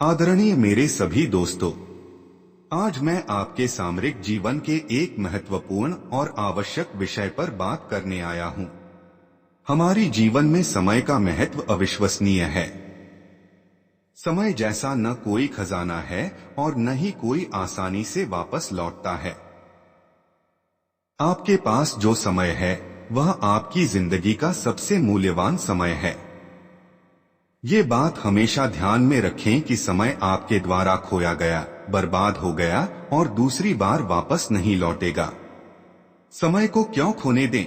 आदरणीय मेरे सभी दोस्तों, आज मैं आपके सामरिक जीवन के एक महत्वपूर्ण और आवश्यक विषय पर बात करने आया हूं। हमारी जीवन में समय का महत्व अविश्वसनीय है। समय जैसा न कोई खजाना है और न ही कोई आसानी से वापस लौटता है। आपके पास जो समय है वह आपकी जिंदगी का सबसे मूल्यवान समय है। ये बात हमेशा ध्यान में रखें कि समय आपके द्वारा खोया गया, बर्बाद हो गया और दूसरी बार वापस नहीं लौटेगा। समय को क्यों खोने दें?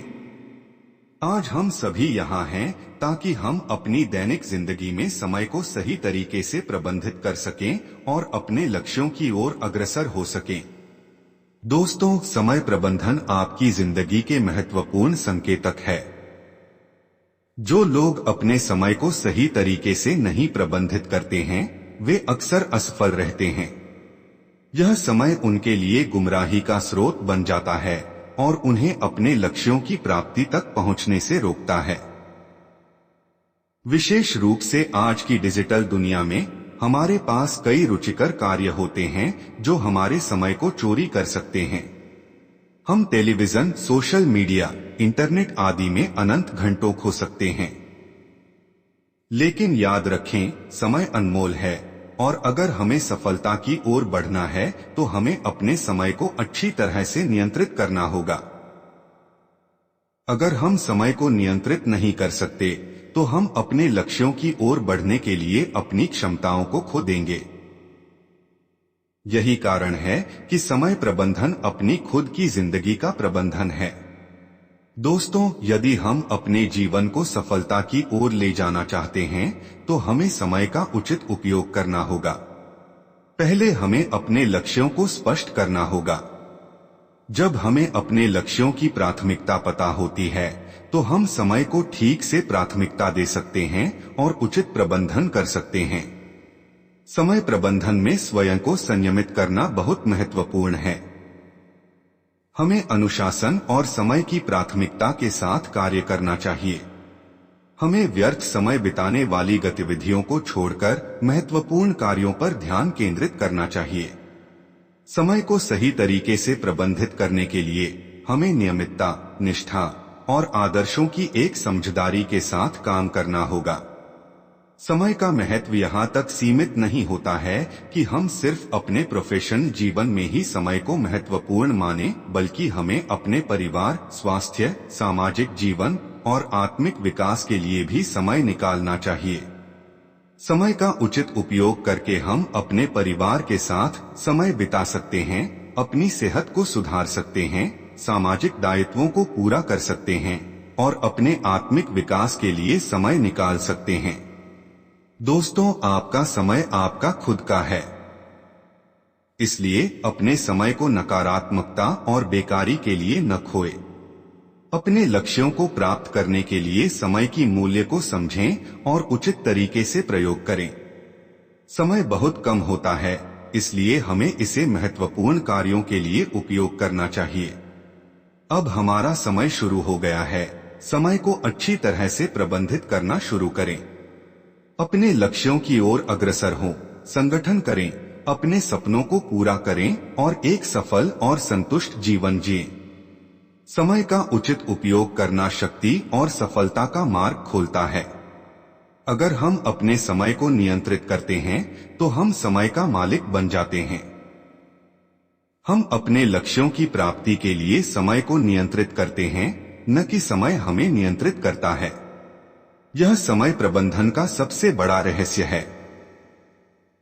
आज हम सभी यहाँ हैं ताकि हम अपनी दैनिक जिंदगी में समय को सही तरीके से प्रबंधित कर सकें और अपने लक्ष्यों की ओर अग्रसर हो सकें। दोस्तों, समय प्रबंधन आपकी जिंदगी के महत्वपूर्ण संकेतक है। जो लोग अपने समय को सही तरीके से नहीं प्रबंधित करते हैं, वे अक्सर असफल रहते हैं। यह समय उनके लिए गुमराही का स्रोत बन जाता है और उन्हें अपने लक्ष्यों की प्राप्ति तक पहुंचने से रोकता है। विशेष रूप से आज की डिजिटल दुनिया में हमारे पास कई रुचिकर कार्य होते हैं जो हमारे समय को चोरी कर सकते हैं। हम टेलीविजन, सोशल मीडिया, इंटरनेट आदि में अनंत घंटों खो सकते हैं। लेकिन याद रखें, समय अनमोल है और अगर हमें सफलता की ओर बढ़ना है तो हमें अपने समय को अच्छी तरह से नियंत्रित करना होगा। अगर हम समय को नियंत्रित नहीं कर सकते तो हम अपने लक्ष्यों की ओर बढ़ने के लिए अपनी क्षमताओं को खो देंगे। यही कारण है कि समय प्रबंधन अपनी खुद की जिंदगी का प्रबंधन है। दोस्तों, यदि हम अपने जीवन को सफलता की ओर ले जाना चाहते हैं तो हमें समय का उचित उपयोग करना होगा। पहले हमें अपने लक्ष्यों को स्पष्ट करना होगा। जब हमें अपने लक्ष्यों की प्राथमिकता पता होती है तो हम समय को ठीक से प्राथमिकता दे सकते हैं और उचित प्रबंधन कर सकते हैं। समय प्रबंधन में स्वयं को संयमित करना बहुत महत्वपूर्ण है। हमें अनुशासन और समय की प्राथमिकता के साथ कार्य करना चाहिए। हमें व्यर्थ समय बिताने वाली गतिविधियों को छोड़कर महत्वपूर्ण कार्यों पर ध्यान केंद्रित करना चाहिए। समय को सही तरीके से प्रबंधित करने के लिए हमें नियमितता, निष्ठा और आदर्शों की एक समझदारी के साथ काम करना होगा। समय का महत्व यहाँ तक सीमित नहीं होता है कि हम सिर्फ अपने प्रोफेशनल जीवन में ही समय को महत्वपूर्ण माने, बल्कि हमें अपने परिवार, स्वास्थ्य, सामाजिक जीवन और आत्मिक विकास के लिए भी समय निकालना चाहिए। समय का उचित उपयोग करके हम अपने परिवार के साथ समय बिता सकते हैं, अपनी सेहत को सुधार सकते हैं, सामाजिक दायित्वों को पूरा कर सकते हैं और अपने आत्मिक विकास के लिए समय निकाल सकते हैं। दोस्तों, आपका समय आपका खुद का है, इसलिए अपने समय को नकारात्मकता और बेकारी के लिए न खोए। अपने लक्ष्यों को प्राप्त करने के लिए समय की मूल्य को समझें और उचित तरीके से प्रयोग करें। समय बहुत कम होता है, इसलिए हमें इसे महत्वपूर्ण कार्यों के लिए उपयोग करना चाहिए। अब हमारा समय शुरू हो गया है। समय को अच्छी तरह से प्रबंधित करना शुरू करें। अपने लक्ष्यों की ओर अग्रसर हों, संगठन करें, अपने सपनों को पूरा करें और एक सफल और संतुष्ट जीवन जिएं। समय का उचित उपयोग करना शक्ति और सफलता का मार्ग खोलता है। अगर हम अपने समय को नियंत्रित करते हैं तो हम समय का मालिक बन जाते हैं। हम अपने लक्ष्यों की प्राप्ति के लिए समय को नियंत्रित करते हैं, न कि समय हमें नियंत्रित करता है। यह समय प्रबंधन का सबसे बड़ा रहस्य है।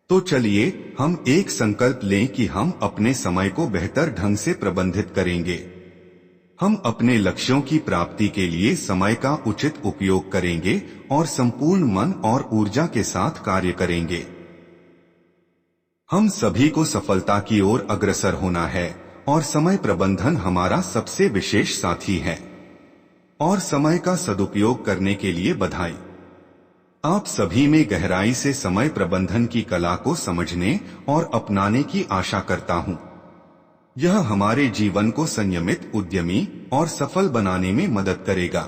तो चलिए हम एक संकल्प लें कि हम अपने समय को बेहतर ढंग से प्रबंधित करेंगे। हम अपने लक्ष्यों की प्राप्ति के लिए समय का उचित उपयोग करेंगे और संपूर्ण मन और ऊर्जा के साथ कार्य करेंगे। हम सभी को सफलता की ओर अग्रसर होना है और समय प्रबंधन हमारा सबसे विशेष साथी है। और समय का सदुपयोग करने के लिए बधाई। आप सभी में गहराई से समय प्रबंधन की कला को समझने और अपनाने की आशा करता हूं। यह हमारे जीवन को संयमित, उद्यमी और सफल बनाने में मदद करेगा।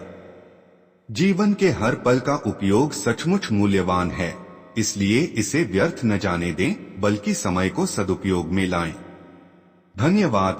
जीवन के हर पल का उपयोग सचमुच मूल्यवान है, इसलिए इसे व्यर्थ न जाने दें, बल्कि समय को सदुपयोग में लाएं। धन्यवाद।